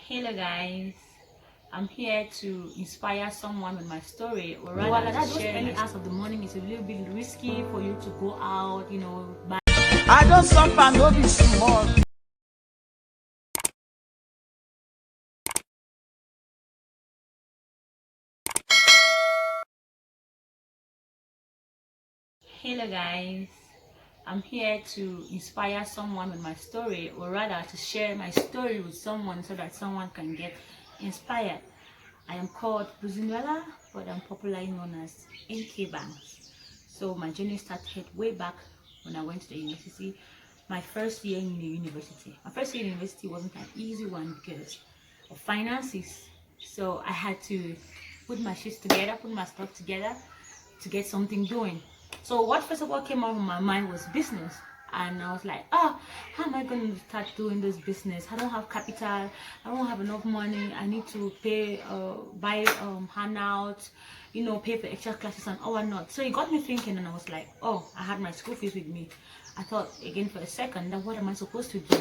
Hello guys, I'm here to inspire someone with my story, or rather that those early hours of the morning is a little bit risky for you to go out, buy. I don't suffer no be small. Hello guys, I'm here to inspire someone with my story, or rather to share my story with someone so that someone can get inspired. I am called Buzinwela, but I'm popularly known as NK Banks. So my journey started way back when I went to the university. My first year in the university. My first year in university wasn't an easy one because of finances. So I had to put my shit together, put my stuff together to get something doing. So what first of all came out of my mind was business. And I was like, oh, how am I going to start doing this business? I don't have capital. I don't have enough money. I need to pay, buy handouts, pay for extra classes and all and not. So it got me thinking, and I was like, oh, I had my school fees with me. I thought again for a second, that what am I supposed to do?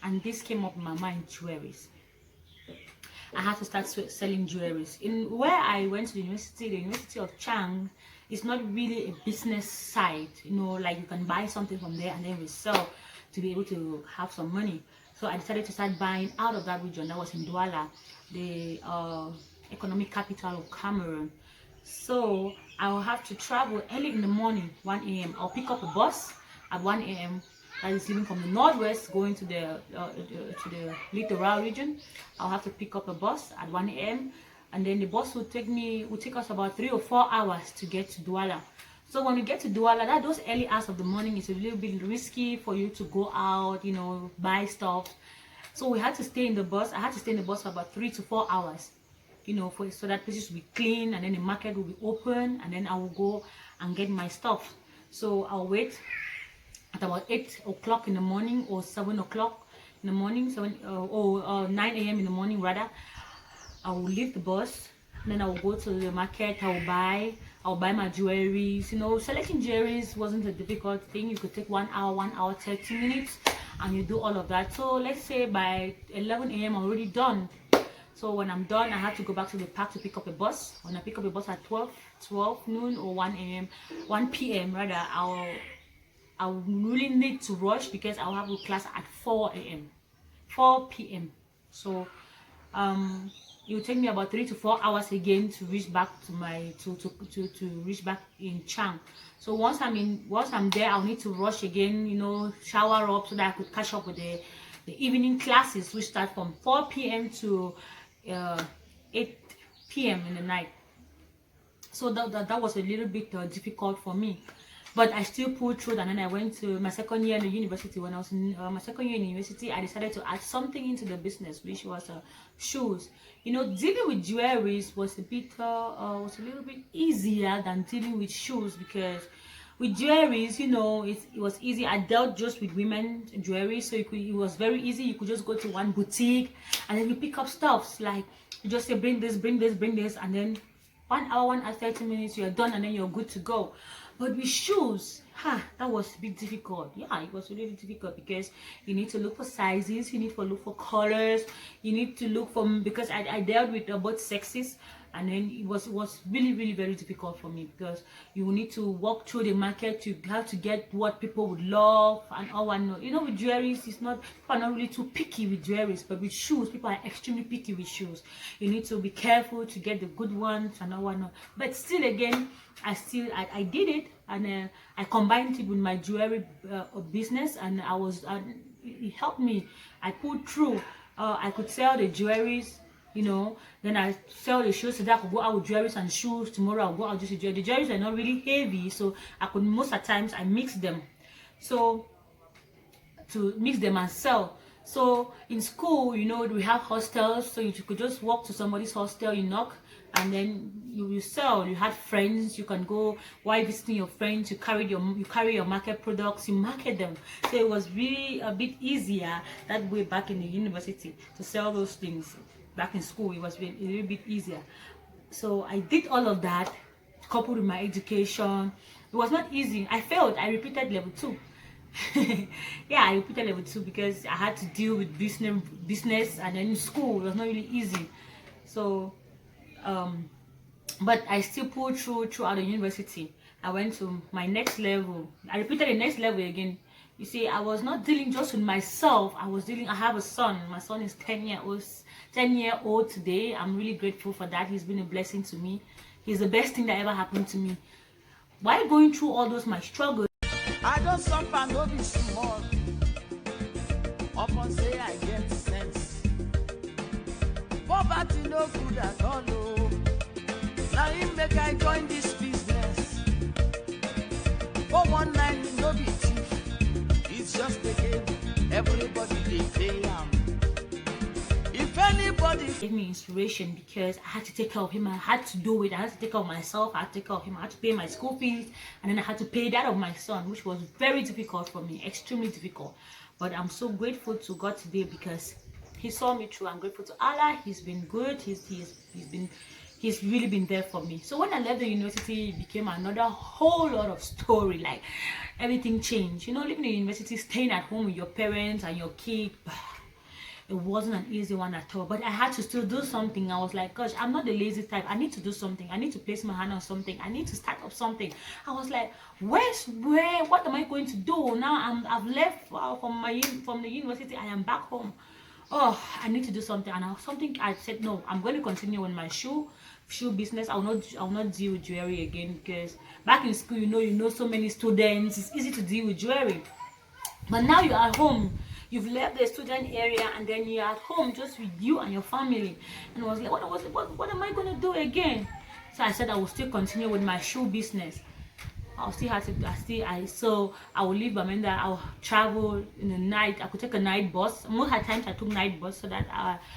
And this came up in my mind, jewelries. I had to start selling jewelries. In where I went to the University of Chang, is not really a business site, like you can buy something from there and then resell to be able to have some money. So I decided to start buying out of that region. That was in Douala, the economic capital of Cameroon. So I will have to travel early in the morning, 1 a.m. I'll pick up a bus at 1 a.m. that is leaving from the northwest going to the littoral region. I'll have to pick up a bus at 1 a.m. and then the bus will take us about 3 or 4 hours to get to Douala. So when we get to Douala, those early hours of the morning is a little bit risky for you to go out, buy stuff. So we had to stay in the bus. I had to stay in the bus for about 3 to 4 hours, so that places will be clean and then the market will be open, and then I will go and get my stuff. So I'll wait at about 8 o'clock in the morning or 7 o'clock in the morning, 9 a.m. in the morning rather. I will leave the bus, and then I will go to the market. I'll buy my jewelries. Selecting jewelries wasn't a difficult thing. You could take 1 hour, 1 hour 30 minutes, and you do all of that. So let's say by 11 a.m. I'm already done. So when I'm done, I have to go back to the park to pick up a bus. When I pick up a bus at 12 noon or 1 p.m. rather, I'll really need to rush because I'll have a class at 4 p.m. So it will take me about 3 to 4 hours again to reach back to my to reach back in Chang. So once I'm there, I'll need to rush again, shower up so that I could catch up with the evening classes, which start from 4 p.m. to 8 p.m. in the night. So that was a little bit difficult for me, but I still pulled through. And then I went to my second year in the university. When I was in my second year in university, I decided to add something into the business, which was shoes. Dealing with jewelries was a little bit easier than dealing with shoes, because with jewelries, it was easy. I dealt just with women jewelry, so it was very easy. You could just go to one boutique and then you pick up stuffs, like you just say bring this, and then 1 hour, 1 hour 30 minutes, you're done, and then you're good to go. But with shoes, that was a bit difficult. Yeah, it was really difficult because you need to look for sizes, you need to look for colors, you need to look for, because I dealt with both sexes, and then it was really, really very difficult for me, because you need to walk through the market. You have to get what people would love and all and not. With jewelries, people are not really too picky with jewelries, but with shoes, people are extremely picky with shoes. You need to be careful to get the good ones and all and not. But still, again, I did it, and I combined it with my jewelry business, and it helped me. I pulled through. I could sell the jewelries, then I sell the shoes, so that I could go out with jewelries and shoes. Tomorrow I'll go out just with jewelry. The jewelries are not really heavy, so I could, most of the times I mix them, so to mix them and sell. So in school, we have hostels, so you could just walk to somebody's hostel, you knock, and then you sell. You have friends, you can go while visiting your friends, you carry your market products, you market them. So it was really a bit easier that way back in the university to sell those things. Back in school, it was a little bit easier. So I did all of that, coupled with my education. It was not easy. I failed. I repeated level 2. Yeah, I repeated level 2 because I had to deal with business, and then school was not really easy. So but I still pulled through throughout the university. I went to my next level. I repeated the next level again. You see, I was not dealing just with myself. I have a son. My son is 10-year-old today. I'm really grateful for that. He's been a blessing to me. He's the best thing that ever happened to me. While going through all those my struggles, I don't suffer no be small. Upon say I get sense. Poverty no good at all. Oh. Now him make I join this business. For 1 night no be thief. It's just a game. Everybody they pay am. If anybody gave me inspiration because I had to take care of him. I had to do it. I had to take care of myself. I had to take care of him. I had to pay my school fees, and then I had to pay that of my son, which was very difficult for me, extremely difficult. But I'm so grateful to God today because He saw me through. I'm grateful to Allah. He's been good. He's really been there for me. So when I left the university, it became another whole lot of story. Like everything changed. You know, living in the university, staying at home with your parents and your kid. It wasn't an easy one at all, but I had to still do something. I was like, gosh, I'm not the lazy type. I need to do something. I need to place my hand on something. I need to start up something. I was like, what am I going to do now? I've left from the university. I am back home. Oh, I need to do something. And I said, no, I'm going to continue with my shoe business. I will not deal with jewelry again, because back in school, you know so many students. It's easy to deal with jewelry, but now you're at home. You've left the student area, and then you're at home just with you and your family. And I was like, what am I going to do again? So I said I will still continue with my shoe business. I will leave Bamenda. I'll travel in the night. I could take a night bus. Most of the times I took night bus so that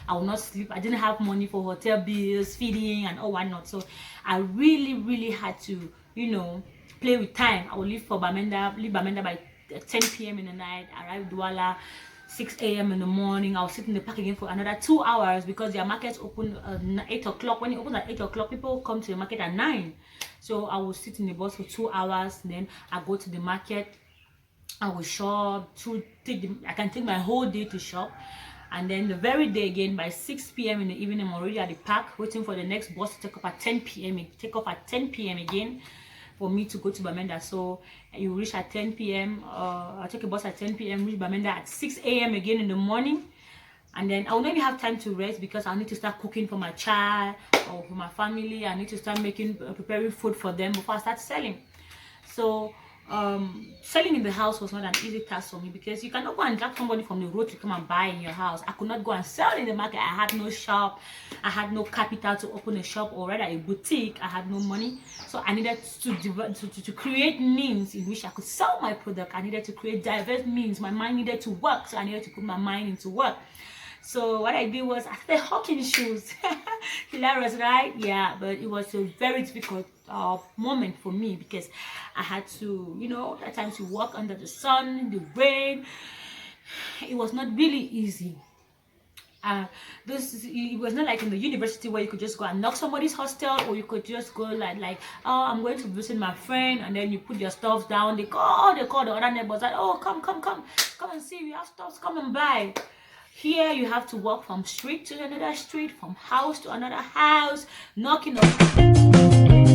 I will not sleep. I didn't have money for hotel bills, feeding, and all whatnot. So I really had to, play with time. I will leave Bamenda by 10 p.m. in the night, arrive Douala 6 a.m. in the morning. I'll sit in the park again for another 2 hours because their markets open at 8 o'clock. When it opens at 8 o'clock, people come to the market at 9. So I will sit in the bus for 2 hours. Then I go to the market. I will shop. I can take my whole day to shop. And then the very day again, by 6 p.m. in the evening, I'm already at the park waiting for the next bus to take off at 10 p.m. Take off at 10 p.m. again for me to go to Bamenda. So you reach at 10 p.m. I'll take a bus at 10 p.m. reach Bamenda at 6 a.m. again in the morning. And then I will not even have time to rest because I need to start cooking for my child or for my family. I need to start preparing food for them before I start selling. So selling in the house was not an easy task for me because you cannot go and drag somebody from the road to come and buy in your house. I could not go and sell in the market. I had no shop. I had no capital to open a shop or rather a boutique. I had no money. So I needed to create means in which I could sell my product. I needed to create diverse means. My mind needed to work. So I needed to put my mind into work. So what I did was I started hawking shoes. Hilarious, right? Yeah, but it was a very difficult moment for me because I had to, at times you walk under the sun, the rain. It was not really easy. It was not like in the university where you could just go and knock somebody's hostel, or you could just go like oh, I'm going to visit my friend, and then you put your stuff down. They call the other neighbors like, oh, come and see, we have stuff, come and buy. Here you have to walk from street to another street, from house to another house, knocking on